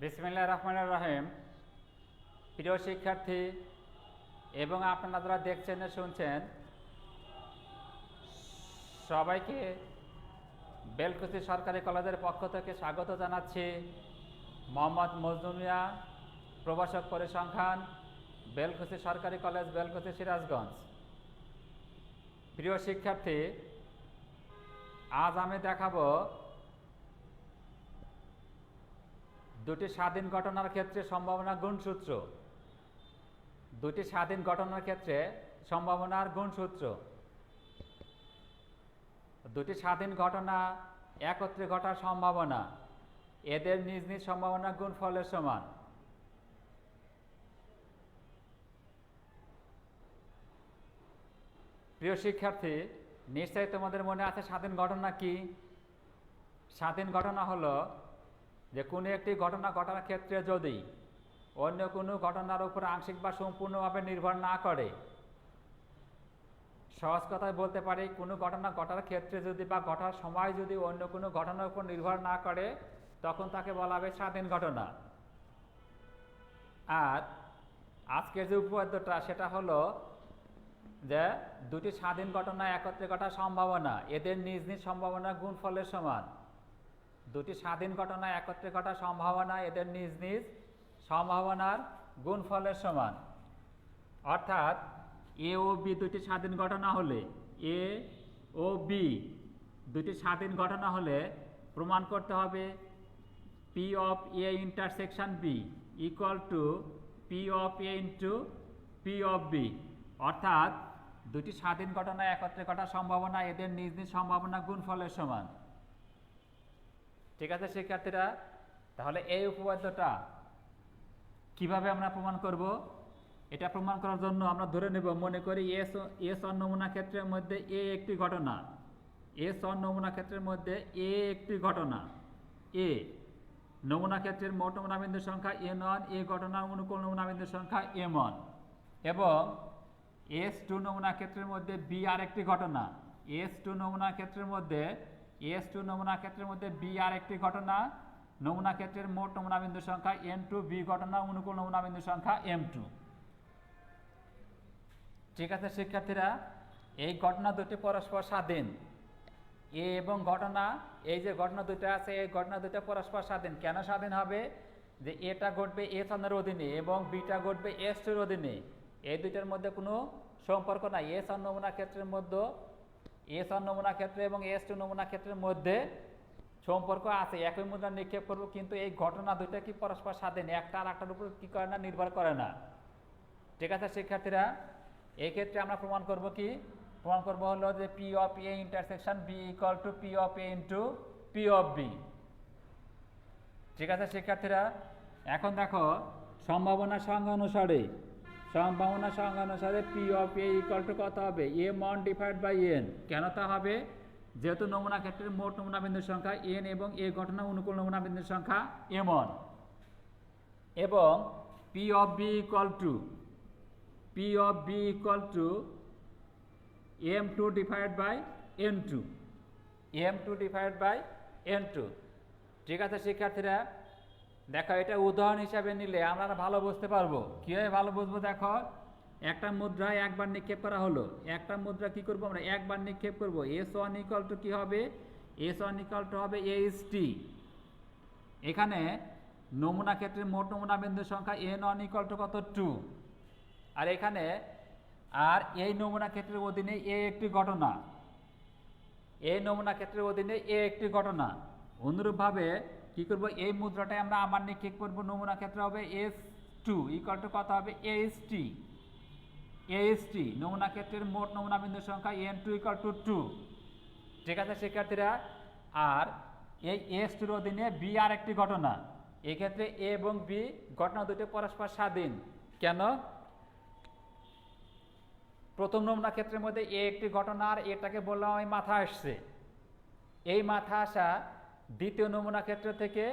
বিসমিল্লাহির রহমানির রহিম। প্রিয় শিক্ষার্থী এবং আপনারা যারা দেখছেন ও শুনছেন, সবাইকে বেলকুচি সরকারি কলেজের পক্ষ থেকে স্বাগত জানাচ্ছি। মোহাম্মদ মজনু মিয়া, প্রভাষক পরিসংখ্যান, বেলকুচি সরকারি কলেজ, বেলকুচি, সিরাজগঞ্জ। প্রিয় শিক্ষার্থী, আজ আমি দেখাবো দুটি স্বাধীন ঘটনার ক্ষেত্রে সম্ভাবনা গুণসূত্র। দুটি স্বাধীন ঘটনার ক্ষেত্রে সম্ভাবনার গুণসূত্র। দুটি স্বাধীন ঘটনা একত্রে ঘটার সম্ভাবনা এদের নিজ নিজ সম্ভাবনা গুণফলের সমান। প্রিয় শিক্ষার্থী, নিশ্চয়ই তোমাদের মনে আছে স্বাধীন ঘটনা কি? স্বাধীন ঘটনা হলো যে কোনো একটি ঘটনা ঘটার ক্ষেত্রে যদি অন্য কোনো ঘটনার উপর আংশিক বা সম্পূর্ণভাবে নির্ভর না করে, সহজ কথায় বলতে পারি, কোনো ঘটনা ঘটার ক্ষেত্রে যদি বা ঘটার সময় যদি অন্য কোনো ঘটনার উপর নির্ভর না করে, তখন তাকে বলা হবে স্বাধীন ঘটনা। আর আজকের যে উপপাদ্যটা সেটা হলো যে দুটি স্বাধীন ঘটনা একত্রে ঘটার সম্ভাবনা এদের নিজ নিজ সম্ভাবনা গুণফলের সমান। দুটি স্বাধীন ঘটনা একত্রে ঘটার সম্ভাবনা এদের নিজ নিজ সম্ভাবনার গুণফলের সমান। অর্থাৎ এ ও বি দুটি স্বাধীন ঘটনা হলে, এ ও বি দুটি স্বাধীন ঘটনা হলে প্রমাণ করতে হবে P of A intersection B equal to P of A into P of B. অর্থাৎ দুটি স্বাধীন ঘটনা একত্রে ঘটার সম্ভাবনা এদের নিজ নিজ সম্ভাবনা গুণফলের সমান। ঠিক আছে শিক্ষার্থীরা, তাহলে এই উপপাদ্যটা কিভাবে আমরা প্রমাণ করব? এটা প্রমাণ করার জন্য আমরা ধরে নেব, মনে করি এস অন নমুনা ক্ষেত্রের মধ্যে এ একটি ঘটনা, এস অন নমুনা ক্ষেত্রের মধ্যে এ একটি ঘটনা, এ নমুনা ক্ষেত্রের মোট নমুনা বিন্দুর সংখ্যা এন ওয়ান, এ ঘটনার অনুকূল নমুনা বিন্দুর সংখ্যা এম ওয়ান, এবং এস টু নমুনা ক্ষেত্রের মধ্যে বি আর একটি ঘটনা, এস টু নমুনা ক্ষেত্রের মধ্যে বি আর একটি ঘটনা, নমুনা ক্ষেত্রের মোট নমুনা বিন্দুর সংখ্যা এন টু, বি ঘটনা অনুকূল নমুনা বিন্দুর সংখ্যা এম টু। ঠিক আছে শিক্ষার্থীরা, এই ঘটনা দুটি পরস্পর স্বাধীন। এ এবং ঘটনা, এই যে ঘটনা দুটো আছে, এই ঘটনা দুটো পরস্পর স্বাধীন। কেন স্বাধীন হবে? যে এটা ঘটবে এস ওয়ানের অধীনে এবং বিটা ঘটবে এস টুর অধীনে। এই দুইটার মধ্যে কোনো সম্পর্ক নাই। এস ওয়ান নমুনা ক্ষেত্রের মধ্যে, এস ওয়ান নমুনা ক্ষেত্র এবং এস টু নমুনা ক্ষেত্রের মধ্যে সম্পর্ক আছে, একই মুদ্রা নিক্ষেপ করব, কিন্তু এই ঘটনা দুইটা কি পরস্পর স্বাধীন, একটা আর একটার উপর কি করে না, নির্ভর করে না। ঠিক আছে শিক্ষার্থীরা, এই ক্ষেত্রে আমরা প্রমাণ করব কি? প্রমাণ করব হলো যে P of A intersection B equal to P of A into P of B. ঠিক আছে শিক্ষার্থীরা, এখন দেখো সম্ভাবনা সংজ্ঞা অনুসারে P of A equal to কত হবে? M one divide by N. কেন তা হবে? যেহেতু নমুনা ক্ষেত্রের মোট নমুনা বিন্দুর সংখ্যা এন এবং এ ঘটনা অনুকূল নমুনা বিন্দুর সংখ্যা এম ওয়ান, এবং P of B equal to M two divide by N two, ঠিক আছে শিক্ষার্থীরা, দেখো এটা উদাহরণ হিসাবে নিলে আমরা ভালো বুঝতে পারবো। কীভাবে ভালো বুঝবো? দেখো, একটা মুদ্রায় একবার নিক্ষেপ করা হলো, একটা মুদ্রা কি করবো আমরা? একবার নিক্ষেপ করবো। এস ওয়ান ইকুয়াল টু কি হবে? এস ওয়ান ইকুয়াল টু হবে এইচ টি। এখানে নমুনা ক্ষেত্রের মোট নমুনা বিন্দুর সংখ্যা এন ওয়ান ইকুয়াল টু কত? 2। আর এখানে আর এই নমুনা ক্ষেত্রের অধীনে এ একটি ঘটনা, এই নমুনা ক্ষেত্রের অধীনে এ একটি ঘটনা। অনুরূপভাবে কি করব? এই মুদ্রাটায় আমরা আবার নিক্ষেপ করব, নমুনা ক্ষেত্র হবে এস টু ইকুয়াল টু কত হবে? H T. নমুনা ক্ষেত্রের মোট নমুনা বিন্দুর সংখ্যা এন টু ইকুয়াল টু 2। ঠিক আছে শিক্ষার্থীরা, আর এই এস টুর অধীনে বি আর একটি ঘটনা। এক্ষেত্রে এ এবং বি ঘটনা দুটো পরস্পর স্বাধীন। কেন? প্রথম নমুনা ক্ষেত্রের মধ্যে এ একটি ঘটনা, আর এটাকে বললাম আমি মাথা আসছে। এই মাথা আসা দ্বিতীয় নমুনা ক্ষেত্র থেকে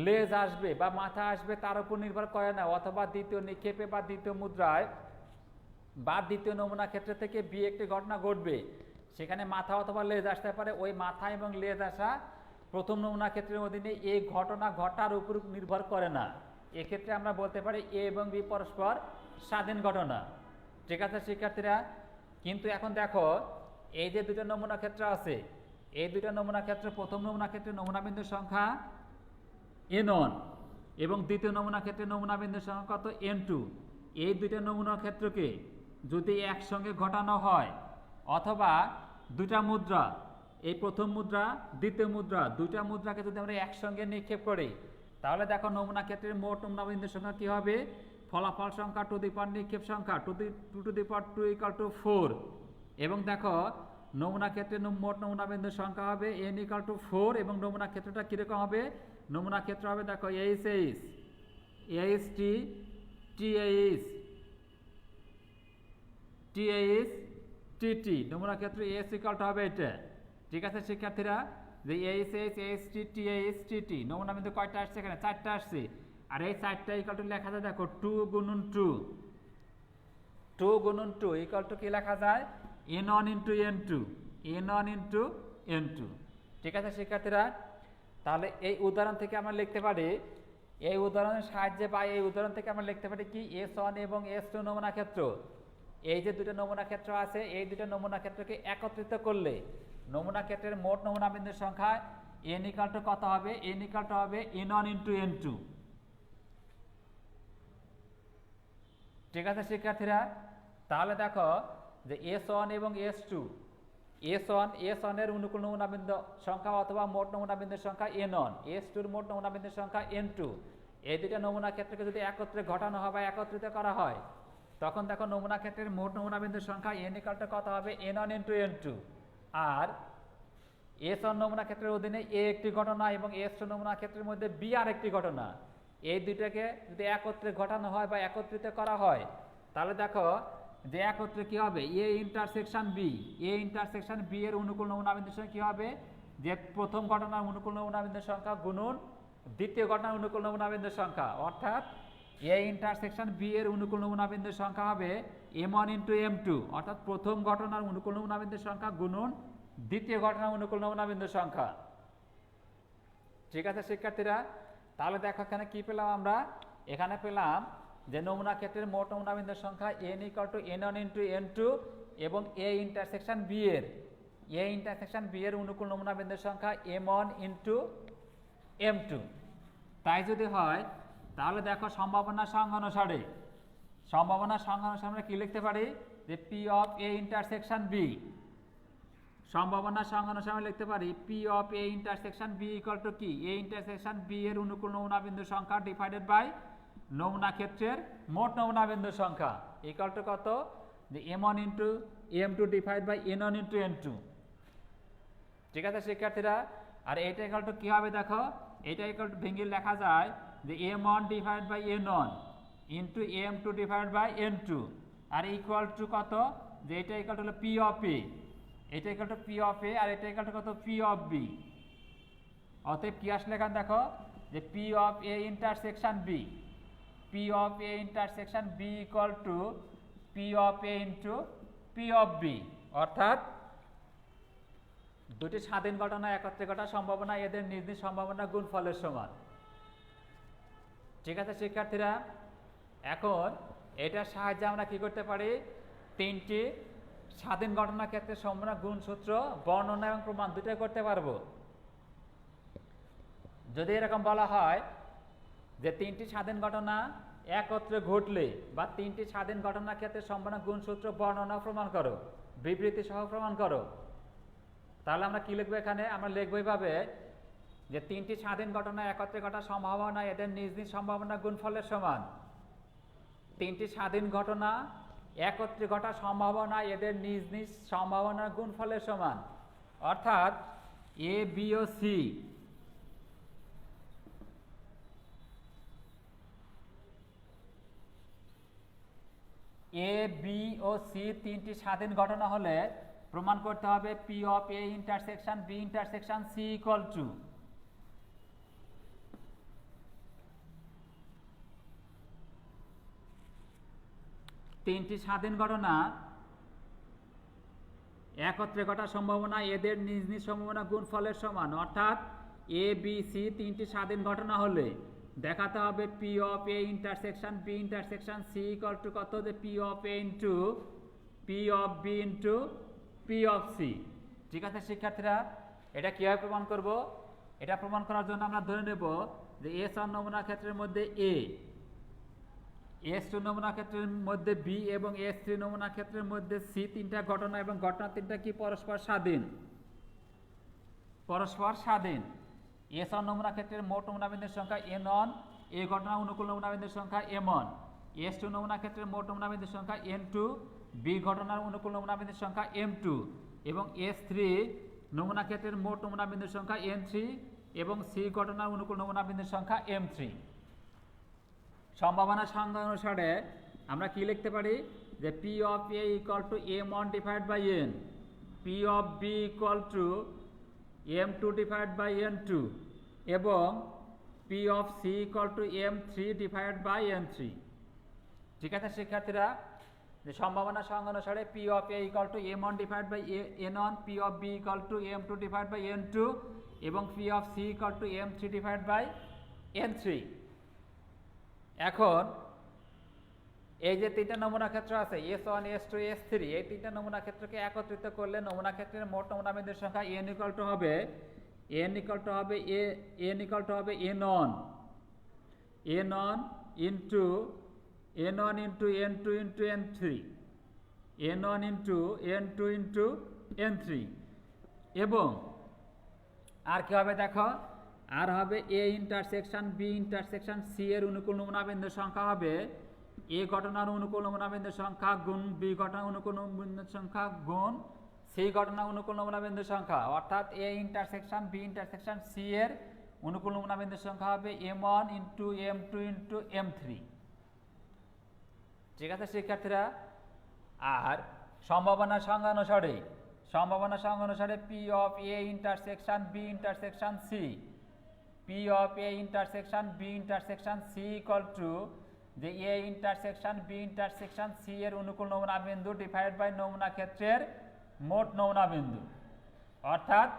লেজ আসবে বা মাথা আসবে তার উপর নির্ভর করে না, অথবা দ্বিতীয় নিক্ষেপে বা দ্বিতীয় মুদ্রায় বা দ্বিতীয় নমুনা ক্ষেত্র থেকে বি একটি ঘটনা ঘটবে, সেখানে মাথা অথবা লেজ আসতে পারে। ওই মাথা এবং লেজ আসা প্রথম নমুনা ক্ষেত্রের অধীনে এই ঘটনা ঘটার উপর নির্ভর করে না। এক্ষেত্রে আমরা বলতে পারি এ এবং বি পরস্পর স্বাধীন ঘটনা। ঠিক আছে শিক্ষার্থীরা? কিন্তু এখন দেখো এই যে দুটো নমুনা ক্ষেত্র আছে, এই দুটো নমুনা ক্ষেত্র, প্রথম নমুনা ক্ষেত্রে নমুনা বিন্দুর সংখ্যা n1 এবং দ্বিতীয় নমুনা ক্ষেত্রে নমুনা বিন্দুর সংখ্যা কত n2। এই দুটো নমুনা ক্ষেত্রকে যদি একসঙ্গে ঘটানো হয় অথবা দুটা মুদ্রা, এই প্রথম মুদ্রা দ্বিতীয় মুদ্রা, দুইটা মুদ্রাকে যদি আমরা একসঙ্গে নিক্ষেপ করি তাহলে দেখো নমুনা ক্ষেত্রের মোট নমুনা বিন্দুর সংখ্যা কি হবে? ফলাফল সংখ্যা টু দি পাওয়ার নিক্ষেপ সংখ্যা টু দি পাওয়ার 2 = 4। এবং দেখো নমুনা ক্ষেত্রের মোট নমুনা বিন্দুর সংখ্যা হবে n = 4 এবং নমুনা ক্ষেত্রটা কীরকম হবে? নমুনা ক্ষেত্র হবে দেখো এইচ টি টি নমুনা ক্ষেত্র এস = হবে এটা। ঠিক আছে শিক্ষার্থীরা? যে এইচ নমুনা বিন্দু কয়টা আসছে? এখানে 4টা আসছে। আর এই 4টা লেখা যায় দেখো 2 × 2 = কি লেখা যায়? n1 × n2। ঠিক আছে শিক্ষার্থীরা? তাহলে এই উদাহরণ থেকে আমরা লিখতে পারি, এই উদাহরণের সাহায্যে বা এই উদাহরণ থেকে আমরা লিখতে পারি কি S1 এবং S2 নমুনা ক্ষেত্র, এই যে দুটো নমুনা ক্ষেত্র আছে এই দুটো নমুনা ক্ষেত্রকে একত্রিত করলে নমুনা ক্ষেত্রের মোট নমুনা বিন্দুর সংখ্যা n = কত হবে? n = হবে n1 × n2। ঠিক আছে শিক্ষার্থীরা? তাহলে দেখো যে S1 এবং S2, S1 এর অনুকূল নমুনা বিন্দু সংখ্যা অথবা মোট নমুনা বিন্দুর সংখ্যা n1, S2 এর মোট নমুনা বিন্দুর সংখ্যা n2। এই দুটো নমুনা ক্ষেত্রকে যদি একত্রে ঘটানো হয় বা একত্রিত করা হয় তখন দেখো নমুনা ক্ষেত্রের মোট নমুনা বিন্দুর সংখ্যা n = কত হবে? n1 × n2। আর S1 নমুনা ক্ষেত্রের অধীনে A একটি ঘটনা এবং S2 নমুনা ক্ষেত্রের মধ্যে B আর একটি ঘটনা, এই দুইটাকে যদি একত্রে ঘটানো হয় বা একত্রিত করা হয় তাহলে দেখো যে একত্রে কি হবে? A ইন্টারসেকশন B এর অনুকূল নমুনা বিন্দুর সংখ্যা কি হবে? যে প্রথম ঘটনার অনুকূল নমুনা বিন্দুর সংখ্যা গুণন দ্বিতীয় ঘটনার অনুকূল নমুনা বিন্দুর সংখ্যা, অর্থাৎ A ইন্টারসেকশন B এর অনুকূল নমুনা বিন্দুর সংখ্যা হবে m1 × m2, অর্থাৎ প্রথম ঘটনার অনুকূল নমুনা বিন্দুর সংখ্যা গুণন দ্বিতীয় ঘটনার অনুকূল নমুনা বিন্দুর সংখ্যা। ঠিক আছে শিক্ষার্থীরা? তাহলে দেখো এখানে কি পেলাম আমরা? এখানে পেলাম যে নমুনা ক্ষেত্রের মোট নমুনা বিন্দুর সংখ্যা n = n1 × n2 এবং A ইন্টারসেকশন B এর অনুকূল নমুনা বিন্দুর সংখ্যা m1 × m2। তাই যদি হয় তাহলে দেখো সম্ভাবনা সংজ্ঞা অনুসারে আমরা কি লিখতে পারি? যে P of A intersection B, সম্ভাবনা সংজ্ঞা অনুসারে আমরা লিখতে পারি P of A intersection B = কি? A intersection B এর অনুকূল নমুনা বিন্দুর সংখ্যা ডিভাইডেড বাই নমুনা ক্ষেত্রের মোট নমুনা বিন্দুর সংখ্যা = কত? যে m1 × m2 divide by n1 × n2। ঠিক আছে শিক্ষার্থীরা? আর এটা কি হবে দেখো? এটা ভেঙে লেখা যায় যে m1 divide by n1 into m2 divide by n2 আর ইকুয়াল টু কত? যে এটা হলো P of A, এটা P of A আর এটা কত? P of B। অতএব কি আসলে এখানে দেখো যে P of A intersection B = P of A into P of B, অর্থাৎ দুটি স্বাধীন ঘটনা একত্রে ঘটার সম্ভাবনা এদের নিজ নিজ সম্ভাবনা গুণফলের সমান। ঠিক আছে শিক্ষার্থীরা? এখন এটার সাহায্যে আমরা কি করতে পারি? তিনটি স্বাধীন ঘটনা ক্ষেত্রে সম্ভাবনা গুণসূত্র বর্ণনা এবং প্রমাণ দুটোই করতে পারবো। যদি এরকম বলা হয় যে তিনটি স্বাধীন ঘটনা একত্রে ঘটলে বা তিনটি স্বাধীন ঘটনার ক্ষেত্রে সম্ভাবনা গুণসূত্র বর্ণনা প্রমাণ করো, বিবৃতি সহ প্রমাণ করো, তাহলে আমরা কি লিখবো? এখানে আমরা লিখবো এইভাবে যে তিনটি স্বাধীন ঘটনা একত্রে ঘটার সম্ভাবনা এদের নিজ নিজ সম্ভাবনা গুণফলের সমান। তিনটি স্বাধীন ঘটনা একত্রে ঘটার সম্ভাবনা এদের নিজ নিজ সম্ভাবনার গুণফলের সমান, অর্থাৎ A, B ও C তিনটি স্বাধীন ঘটনা হলে প্রমাণ করতে হবে P of A intersection B intersection C = তিনটি স্বাধীন ঘটনা একত্রে ঘটার সম্ভাবনা এদের নিজ নিজ সম্ভাবনা গুণফলের সমান, অর্থাৎ এ বি সি তিনটি স্বাধীন ঘটনা হলে দেখাতে হবে P of A intersection B intersection C equal to কত, যে P of A into P of B into P of C. ঠিক আছে শিক্ষার্থীরা, এটা কীভাবে প্রমাণ করব? এটা প্রমাণ করার জন্য আমরা ধরে নেব যে এস ওয়ান নমুনা ক্ষেত্রের মধ্যে এ, এস টু নমুনা ক্ষেত্রের মধ্যে বি এবং এস থ্রি নমুনা ক্ষেত্রের মধ্যে সি তিনটা ঘটনা, এবং ঘটনা তিনটা কি পরস্পর স্বাধীন, পরস্পর স্বাধীন। এস ওয়ান নমুনা ক্ষেত্রের মোট নমুনা বিন্দুর সংখ্যা এন ওয়ান, এ ঘটনা অনুকূল নমুনা বিন্দুর সংখ্যা এম ওয়ান। এস টু নমুনা ক্ষেত্রের মোট নমুনা বিন্দুর সংখ্যা এন টু, বি ঘটনার অনুকূল নমুনা বিন্দুর সংখ্যা এম টু, এবং এস থ্রি নমুনা ক্ষেত্রের মোট নমুনা বিন্দুর সংখ্যা এন থ্রি, এবং সি ঘটনার অনুকূল নমুনা বিন্দুর সংখ্যা এম থ্রি। সম্ভাবনা সংজ্ঞা অনুসারে আমরা কি লিখতে পারি, যে P of A equal to M one divide by N, P of B equal to M two divide by N two, এবং P of C equal to M three divide by N three. ঠিক আছে শিক্ষার্থীরা, যে সম্ভাবনা সংজ্ঞা অনুসারে P of A equal to M one divide by N one, P of B equal to M two divide by N two, এবং P of C equal to M three divide by N three. এখন এই যে তিনটা নমুনা ক্ষেত্র আছে S one S two S three, এই তিনটা নমুনা ক্ষেত্রকে একত্রিত করলে নমুনা ক্ষেত্রের মোট নমুনা বিন্দুর সংখ্যা এন ইকুয়াল টু হবে এন ইকুয়াল টু হবে N one into N one into N two into N three, N one into N two into N three. এবং আর কি হবে দেখো, আর হবে A intersection B intersection C এর অনুকূল নমুনা বিন্দুর সংখ্যা হবে এ ঘটনার অনুকূল নমুনা বিন্দুর সংখ্যা গুণ বি ঘটনার অনুকূল নমুনা বিন্দুর সংখ্যা গুণ সি ঘটনার অনুকূল নমুনা বিন্দুর সংখ্যা, অর্থাৎ A intersection B intersection C এর অনুকূল নমুনা বিন্দুর সংখ্যা হবে M one into M two into M three. ঠিক আছে শিক্ষার্থীরা, আর সম্ভাবনা সংজ্ঞা অনুসারে P of A intersection B intersection C, P of A intersection B intersection C equal to যে A intersection B intersection C এর অনুকূল নমুনা বিন্দু ডিভাইড বাই নমুনা ক্ষেত্রের মোট নমুনা বিন্দু, অর্থাৎ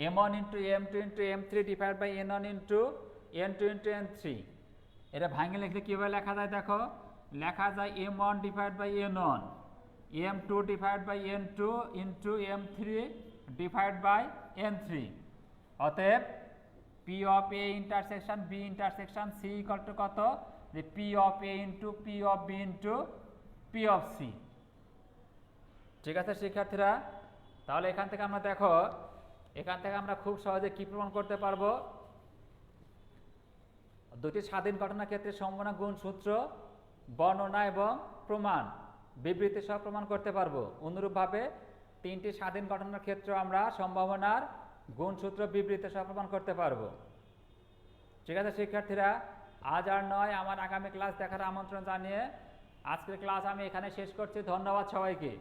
M one into M two into M three divide by N one into N two into N three. এটা ভাঙে লিখলে কীভাবে লেখা যায় দেখো, লেখা যায় M one divide by N one, M two divide by N two into M three divide by N three. অতএব P of A intersection B intersection C equal to কত, যে P of A into P of B into P of C. ঠিক আছে শিক্ষার্থীরা, তাহলে এখান থেকে আমরা দেখো, এখান থেকে আমরা খুব সহজে কি প্রমাণ করতে পারবো, দুটি স্বাধীন ঘটনার ক্ষেত্রে সম্ভাবনা গুণ সূত্র বর্ণনা এবং প্রমাণ বিবৃতি সহ প্রমাণ করতে পারবো। অনুরূপভাবে তিনটি স্বাধীন ঘটনার ক্ষেত্রে আমরা সম্ভাবনার গুণ সূত্র বিবৃতি সহ প্রমাণ করতে পারবো। ঠিক আছে শিক্ষার্থীরা, আজ আর নয়, আমার আগামী ক্লাস দেখার আমন্ত্রণ জানিয়ে আজকের ক্লাস আমি এখানে শেষ করছি। ধন্যবাদ সবাইকে।